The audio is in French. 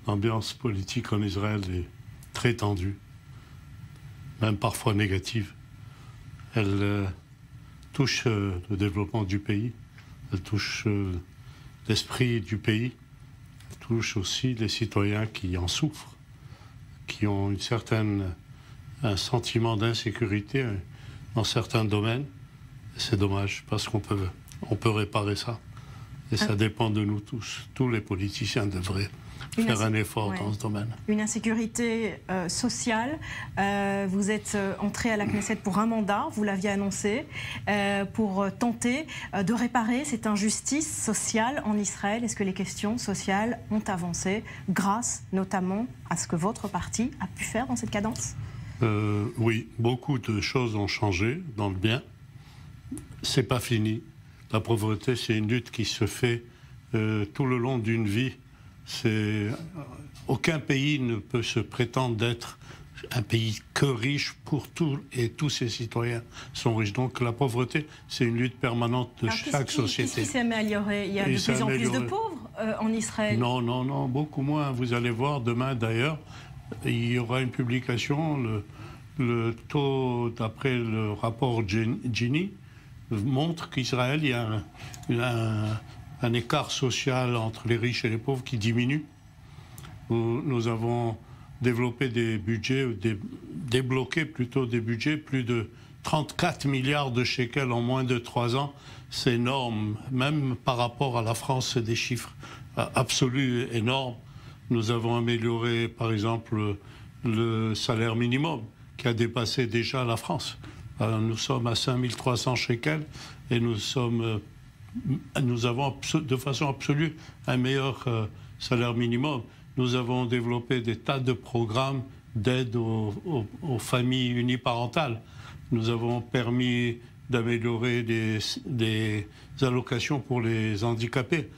l'ambiance politique en Israël est très tendue, même parfois négative. Elle touche le développement du pays, elle touche l'esprit du pays, elle touche aussi les citoyens qui en souffrent, qui ont un sentiment d'insécurité dans certains domaines. C'est dommage parce qu'on peut réparer ça. Et ça dépend de nous tous. Tous les politiciens devraient faire un effort dans ce domaine. Une insécurité sociale. Vous êtes entré à la Knesset pour un mandat, vous l'aviez annoncé, pour tenter de réparer cette injustice sociale en Israël. Est-ce que les questions sociales ont avancé grâce notamment à ce que votre parti a pu faire dans cette cadence? Oui, beaucoup de choses ont changé dans le bien. C'est pas fini. La pauvreté, c'est une lutte qui se fait tout le long d'une vie. Aucun pays ne peut se prétendre d'être un pays que riche pour tout, et tous ses citoyens sont riches. Donc la pauvreté, c'est une lutte permanente de chaque société. Qu'est-ce qui s'est amélioré? Il y a de plus en plus de pauvres en Israël? Non, non, non, beaucoup moins. Vous allez voir demain d'ailleurs, il y aura une publication, le taux, d'après le rapport Gini, montre qu'Israël, il y a un écart social entre les riches et les pauvres qui diminue. Nous avons développé des budgets, débloqué plutôt des budgets, plus de 34 milliards de shekels en moins de 3 ans. C'est énorme, même par rapport à la France, c'est des chiffres absolus énormes. Nous avons amélioré, par exemple, le salaire minimum, qui a dépassé déjà la France. Nous sommes à 5300 shekels et nous avons de façon absolue un meilleur salaire minimum. Nous avons développé des tas de programmes d'aide aux familles uniparentales. Nous avons permis d'améliorer des allocations pour les handicapés.